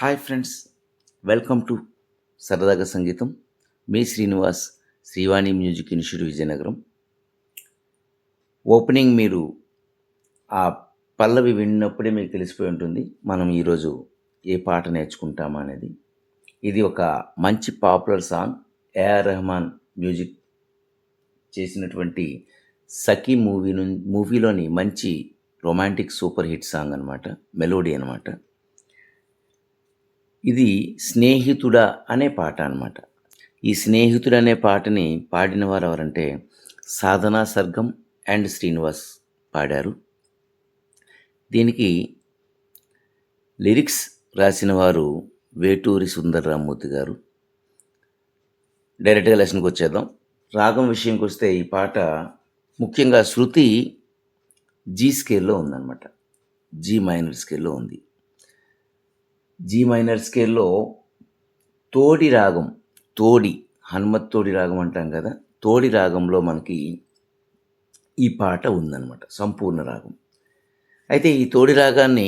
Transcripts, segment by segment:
Hi friends, welcome to Saradaga Sangeetham. మీ Srinivas, Srivani music institute Vizianagaram. Opening మీరు ఆ పల్లవి విన్నప్పుడే మీకు తెలిసిపోయి ఉంటుంది మనం ఈరోజు ఏ పాట నేర్చుకుంటామా అనేది. ఇది ఒక మంచి popular song. A R Rahman music చేసినటువంటి సఖీ మూవీలోని మంచి రొమాంటిక్ సూపర్ హిట్ సాంగ్ అనమాట, మెలోడీ అనమాట. ఇది స్నేహితుడా అనే పాట అనమాట. ఈ స్నేహితుడు అనే పాటని పాడిన వారు ఎవరంటే సాధనా సర్గం అండ్ శ్రీనివాస్ పాడారు. దీనికి లిరిక్స్ రాసిన వారు వేటూరి సుందరరామూర్తి గారు. డైరెక్ట్గా లెసన్కి వచ్చేద్దాం. రాగం విషయంకి వస్తే ఈ పాట ముఖ్యంగా శృతి జీ స్కేల్లో ఉందన్నమాట. జీ మైనర్ స్కేల్లో ఉంది. జీ మైనర్ స్కేల్లో తోడి రాగం, హనుమత్ తోడి రాగం అంటాం కదా, తోడి రాగంలో మనకి ఈ పాట ఉందన్నమాట, సంపూర్ణ రాగం. అయితే ఈ తోడి రాగాన్ని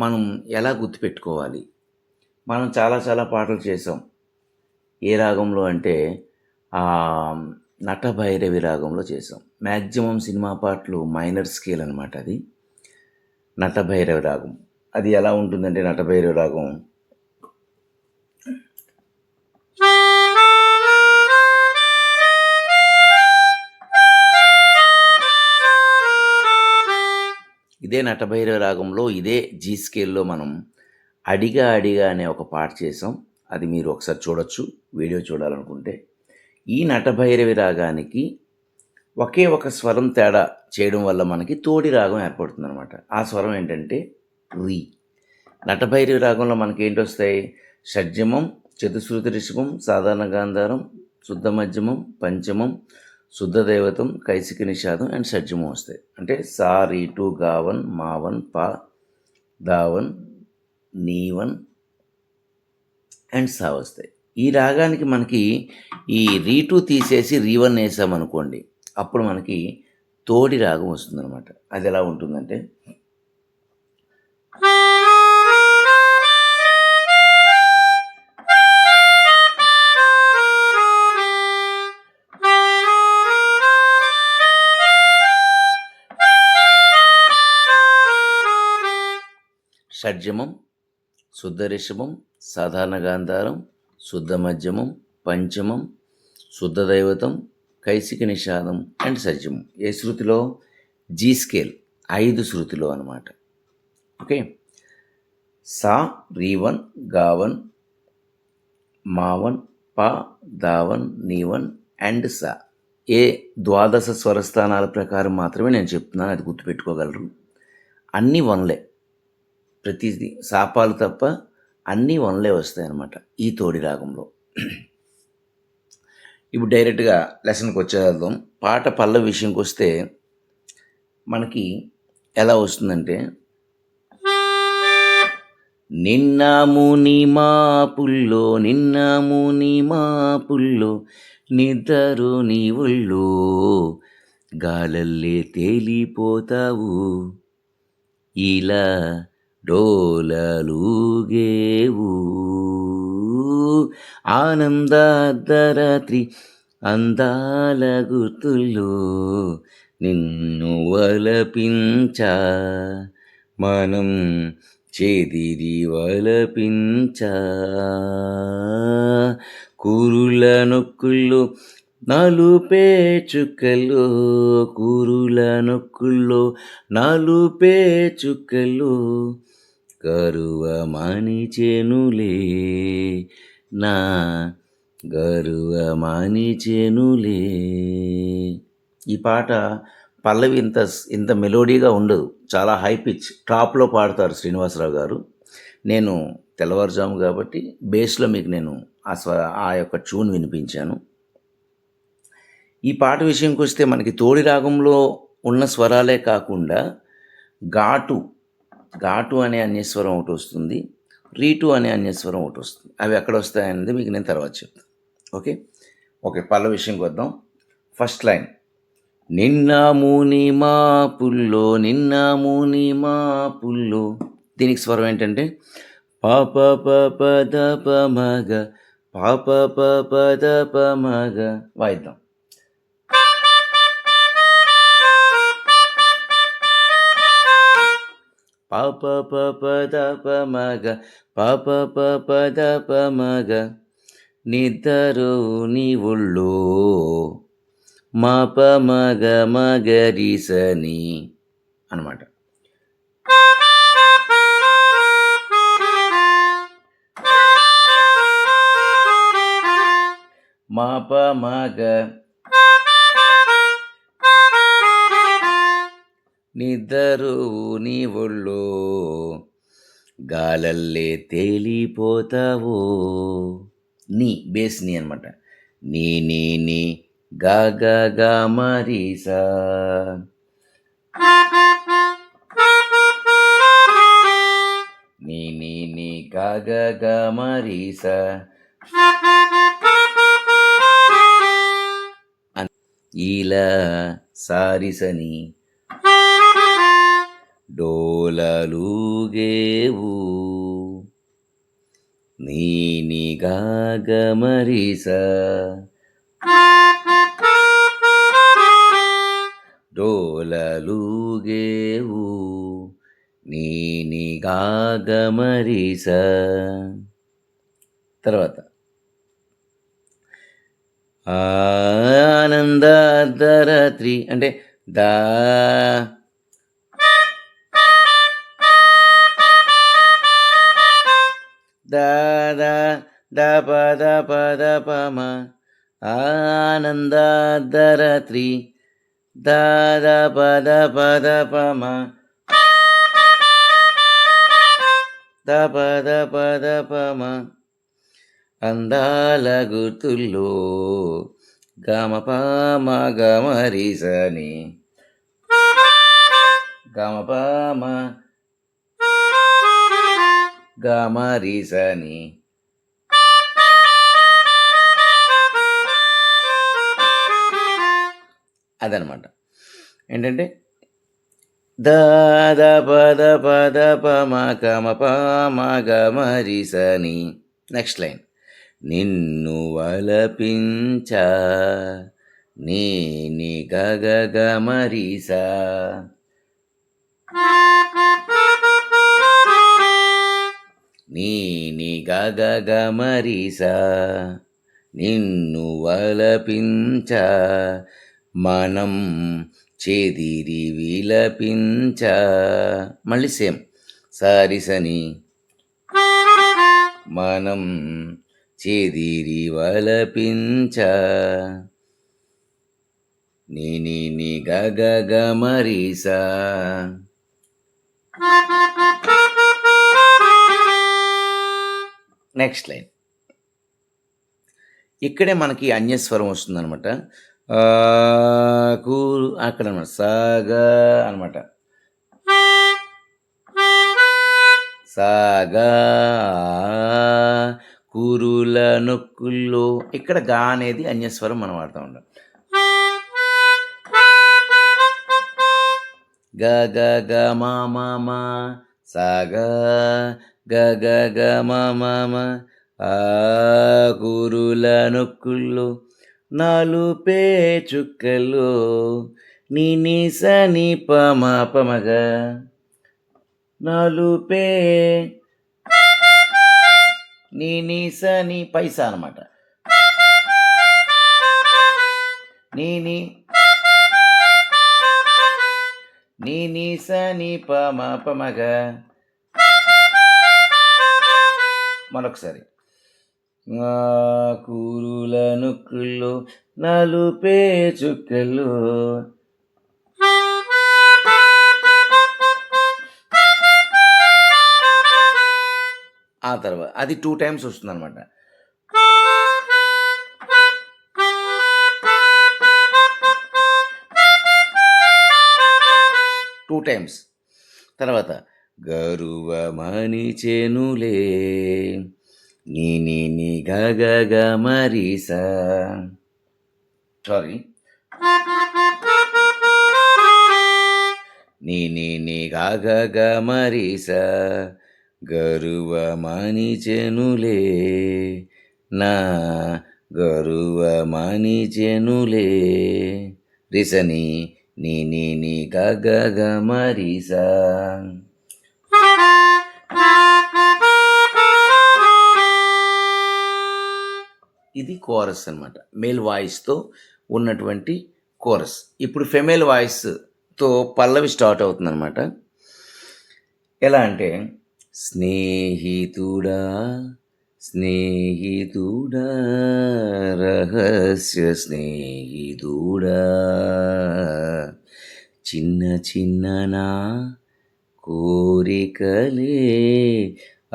మనం ఎలా గుర్తుపెట్టుకోవాలి? మనం చాలా పాటలు చేసాం. ఏ రాగంలో అంటే నటభైరవి రాగంలో చేసాం. మ్యాక్సిమం సినిమా పాటలు మైనర్ స్కేల్ అనమాట. అది నటభైరవి రాగం. అది ఎలా ఉంటుందంటే నటభైరవి రాగం ఇదే నటభైరవి రాగంలో ఇదే జీ స్కేల్లో మనం అడిగా అనే ఒక పాట చేసాం. అది మీరు ఒకసారి చూడొచ్చు, వీడియో చూడాలనుకుంటే. ఈ నటభైరవి రాగానికి ఒకే ఒక స్వరం తేడా చేయడం వల్ల మనకి తోడి రాగం ఏర్పడుతుంది అనమాట. ఆ స్వరం ఏంటంటే రీ. నటభైరవి రాగంలో మనకి ఏంటి వస్తాయి? షడ్జమం, చతుశ్రుతి రిషభం, సాధారణ గాంధారం, శుద్ధ మధ్యమం, పంచమం, శుద్ధ దైవతం, కైసిక నిషాదం అండ్ షడ్జమం వస్తాయి. అంటే సా, రీటు, గావన్, మావన్, పా, దావన్, నీవన్ అండ్ సా వస్తాయి. ఈ రాగానికి మనకి ఈ రీటు తీసేసి రీవన్ వేసామనుకోండి, అప్పుడు మనకి తోడి రాగం వస్తుందన్నమాట. అది ఎలా ఉంటుందంటే షడ్జమం, శుద్ధ రిషభం, సాధారణ గాంధారం, శుద్ధ మధ్యమం, పంచమం, శుద్ధ దైవతం, కైసిక నిషాదం అండ్ షడ్జమం. ఏ శృతిలో? జీ స్కేల్ 5 శృతిలో అనమాట. ఓకే. సా, రీవన్, గావన్, మావన్, పా, దావన్, నీవన్ అండ్ సా. ఏ ద్వాదశ స్వరస్థానాల ప్రకారం మాత్రమే నేను చెప్తున్నాను, అది గుర్తుపెట్టుకోగలరు. అన్నీ వన్లే, ప్రతిదీ శాపాలు తప్ప అన్నీ వన్లే వస్తాయన్నమాట ఈ తోడి రాగంలో. ఇప్పుడు డైరెక్ట్గా లెసన్కి వచ్చేద్దాం. పాట పల్లవి విషయంకి వస్తే మనకి ఎలా వస్తుందంటే నిన్నాముని మాపుల్లో నిద్దరు నీ ఒళ్ళో గాలల్లే తేలిపోతావు, ఇలా డోలలుగేవు ఆనంద అర్ధరాత్రి అందాల గుర్తుల్లో నిన్ను వలపించా, మనం చెదిరి వలపించా, కురుల నొక్కుల్లో నలుపే చుక్కల్లో, కురుల నొక్కుల్లో నలుపే చుక్కల్లో కరువ మానిచేనులే, నా గరువ మానిచేనులే. ఈ పాట పల్లవి ఇంత మెలోడీగా ఉండదు, చాలా హై పిచ్, టాప్లో పాడతారు శ్రీనివాసరావు గారు. నేను తెల్లవారుజాము కాబట్టి బేస్లో మీకు నేను ఆ యొక్క ట్యూన్ వినిపించాను. ఈ పాట విషయంకి వస్తే మనకి తోడి రాగంలో ఉన్న స్వరాలే కాకుండా ఘాటు అనే అన్యస్వరం ఒకటి వస్తుంది, రీటు అనే అన్యస్వరం ఒకటి వస్తుంది. అవి ఎక్కడ వస్తాయనేది మీకు నేను తర్వాత చెప్తాను. ఓకే, పల్లవి విషయంకి వద్దాం. ఫస్ట్ లైన్ నిన్నాముని మాపుల్లో. దీనికి స్వరం ఏంటంటే పాప ప ద ప మగ పాప ప ద ప మగ వాయిద్దాం. పాప ప ద ప మగ పాప ప ద ప మగ నిద్దరు నీ ఒళ్ళో మాప మగ మగరిసని అనమాట. మాప మగ నిద్దరు నీ ఒళ్ళో గాలల్లే తేలిపోతావో. నీ బేస్ నీ అనమాట. నీ గా గా గా మరీసా నీ గా గా గా మరీసా ఇలా సారిసని డోలలుగేవు నీ గా గా మరీసా డోలలుగేవు నీ గా గా మరీసా. తర్వాత ఆనంద అర్ధరాత్రి అంటే దా ద ప ద ప మ ఆనంద అర్ధరాత్రి ద ప ద ప మ ద ప ద ప మ అందాల గుర్తుల్లో గమ ప మ గమరిసని గమ ప మ గమరిసని అదనమాట. ఏంటంటే ద ప ద ప మ గమ ప మ గమరిసని. నెక్స్ట్ లైన్ నిన్ను వలపించా నీ గగ గమరిసా నీ గగ గమరిసా నిన్ను వలపించా మనం చెదిరి విలపించా. మళ్ళీ సేమ్ సారిసని మనం చెదిరి వలపించా నీ గగ గమరిసా. నెక్స్ట్ లైన్ ఇక్కడే మనకి అన్యస్వరం వస్తుందన్నమాట. కూరు అక్కడ అనమాట సాగా అనమాట. సాగా కూరుల నొక్కుల్లో ఇక్కడ గా అనేది అన్యస్వరం మనం వాడుతూ ఉంటాం. గ గ గ మా మా మా సాగా గ గ గ మా మా మా ఆ కూరుల నొక్కుల్లో నాలుపే చుక్కల్లో నీ సని పమ పమగ నాలుపే నీ సని పైసా అనమాట. నీ సని పమ పమగ. మరొకసారి కూరుల నొక్కుల్లో నాలుపే చుక్కల్లో ఆ తర్వాత అది 2 times వస్తుంది అనమాట. 2 times. తర్వాత గరువమని చెనులే నీ గగ గమరిసా. సారీ నీ గగ గమరిసా గరువ మణిచెనులే నా గరువ మణిచెనులే రిసని నీ నీ నీ గగ మరిసా. ఇది కోరస్ అన్నమాట, మేల్ వాయిస్తో ఉన్నటువంటి కోరస్. ఇప్పుడు ఫెమేల్ వాయిస్తో పల్లవి స్టార్ట్ అవుతుంది అనమాట. ఎలా అంటే స్నేహితుడా స్నేహితుడా రహస్య స్నేహితుడా చిన్న చిన్ననా కోరికలే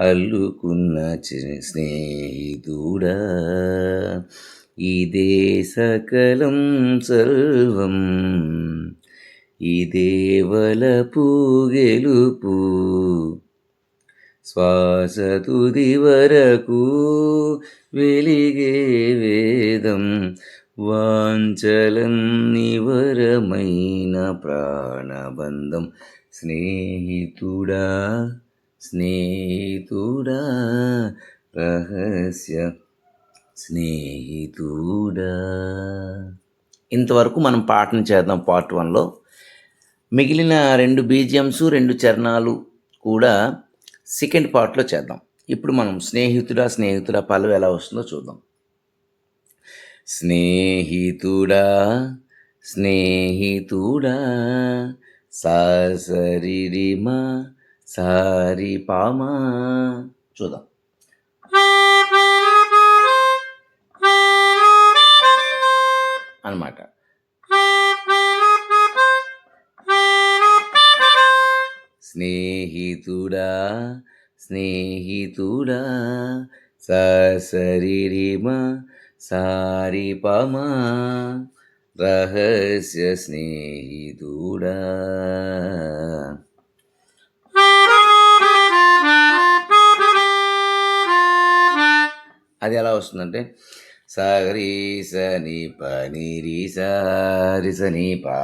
అల్లుకున్న స్నేహితుడా ఇదే సకలం సర్వం ఇదే వలపు గెలుపు శ్వాస తుది వరకు వెలిగే వేదం వాంఛలన్నివరమైన ప్రాణబంధం స్నేహితుడా స్నేహితుడా రహస్య స్నేహితుడా. ఇంతవరకు మనం పాటను చేద్దాం పార్ట్ 1లో. మిగిలిన 2 బీజిఎమ్స్ 2 చరణాలు కూడా సెకండ్ పార్ట్లో చేద్దాం. ఇప్పుడు మనం స్నేహితుడా స్నేహితుడా పల్లవి ఎలా వస్తుందో చూద్దాం. స్నేహితుడా స్నేహితుడా సాసరిరిమా సారి పామా. చూద్దాం. అన్నమాట. స్నేహితుడా స్నేహితుడా సరిరిమా సారి పమా రహస్య స్నేహితుడా. అది ఎలా వస్తుందంటే సరి సని పని రి సరి సని పా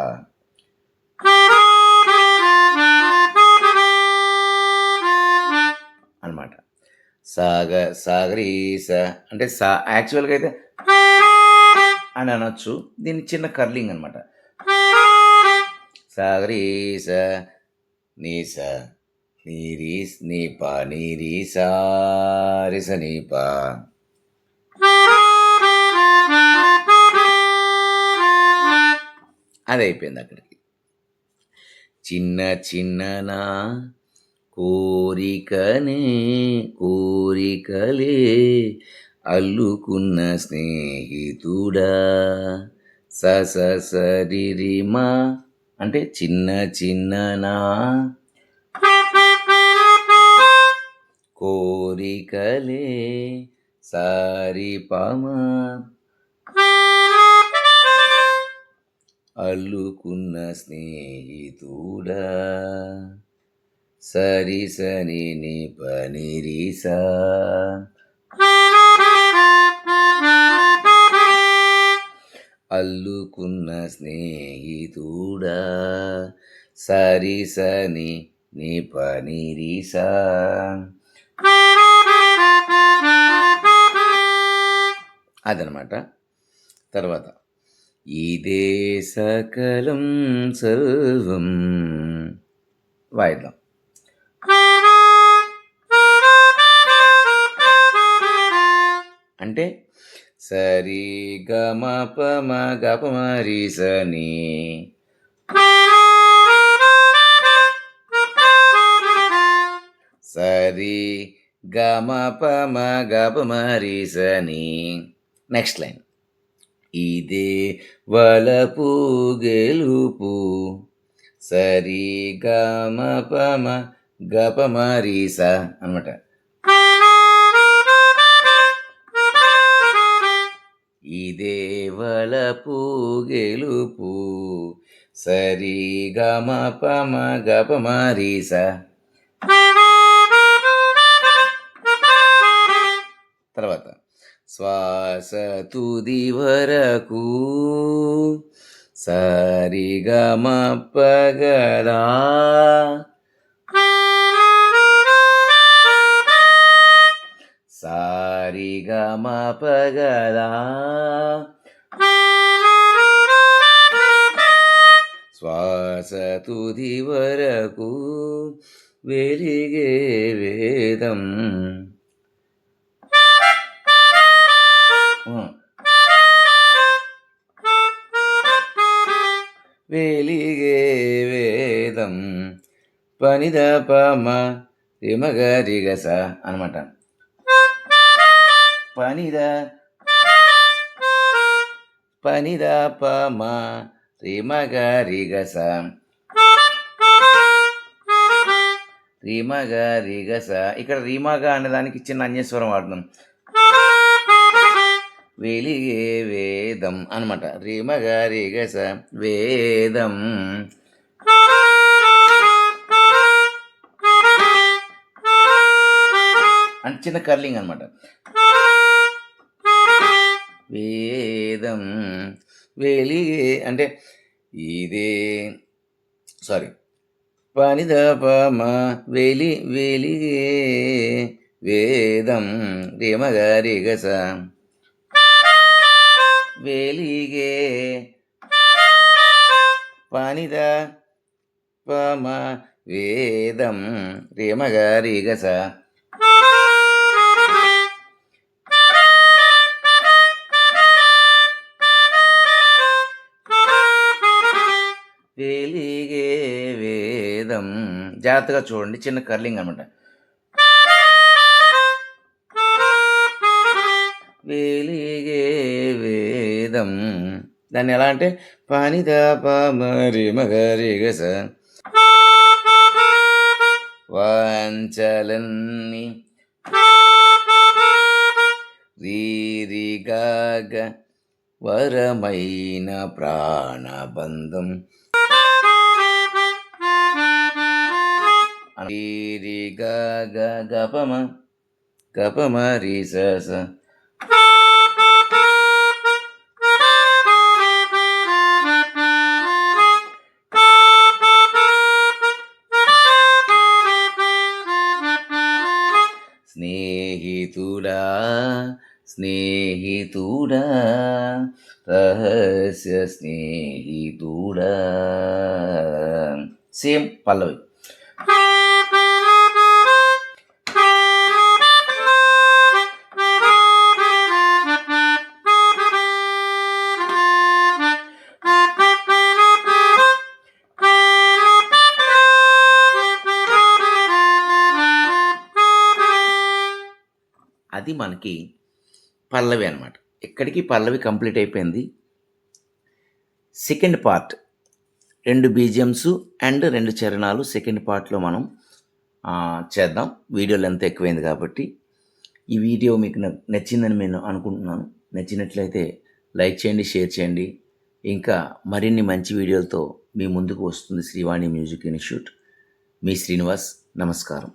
అనమాట. సాగరీస అంటే యాక్చువల్గా అయితే అని అనొచ్చు, దీన్ని చిన్న కర్లింగ్ అనమాట. సాగరీస నీస నీరీస్ నీపా నీరీసా రిస నీపా. అది అయిపోయింది అక్కడికి. చిన్న చిన్ననా కోరికనే కోరికలే అల్లుకున్న స్నేహితుడా సరిరిమా అంటే చిన్న చిన్ననా కోరికలే సారిపమా అల్లుకున్న స్నేహితుడా సరి సని ని పని రిసా. అల్లుకున్న స్నేహితుడా సరి సని ని పని రిసా. అదనమాట. తర్వాత ఇదే సకలం సర్వం వాయిద్దాం. అంటే సరి గమ పమ గపమ రి సని సరి గమ పమ గపమ రి సని. నెక్స్ట్ లైన్ ఇదే వలపు గెలుపు సరి గమ పమ గపమ రి స అనమాట. ఇదే వలపు గెలుపు సరి గమ పమ గపమ రి స. తర్వాత శ్వాస తుది వరకు సరి గమ పగదా మా పగలా శ్వాస తుది వరకు వెలిగే వేదం వెలిగే వేదం పనిద పమ రిమగరిగస అనమాట. పనిద పమ రిమగరిగస ఇక్కడ రీమగా అనేదానికి చిన్న అన్యస్వరం వాడుతున్నాం. వెలిగే వేదం అనమాట. రీమగరిగస వేదం అంటే చిన్న కర్లింగ్ అనమాట. వేదం వెలిగే అంటే ఇదే పనిద పమ వెలిగే వేదం రిమగరిగస వెలిగే పనిద పమ వేదం రిమగరిగస వెలిగే వేదం. జాగ్రత్తగా చూడండి, చిన్న కర్లింగ్ అనమాట. వెలిగే వేదం. దాన్ని ఎలా అంటే పనిద పమరి మగరిగస వాంచలన్ని రీరిగాగ వరమైన ప్రాణబంధం రీరిగాగ గపమరి సస స్నేహితుడా రహస్య స్నేహితుడా. సేమ్ పల్లవి. అది మనకి పల్లవి అనమాట. ఇక్కడికి పల్లవి కంప్లీట్ అయిపోయింది. సెకండ్ పార్ట్ 2 బీజిఎమ్స్ అండ్ 2 చరణాలు సెకండ్ పార్ట్లో మనం చేద్దాం. వీడియో లెంత్ ఎక్కువైంది కాబట్టి. ఈ వీడియో మీకు నచ్చిందని నేను అనుకుంటున్నాను. నచ్చినట్లయితే లైక్ చేయండి, షేర్ చేయండి. ఇంకా మరిన్ని మంచి వీడియోలతో మీ ముందుకు వస్తుంది శ్రీవాణి మ్యూజిక్ ఇన్స్టిట్యూట్. మీ శ్రీనివాస్. నమస్కారం.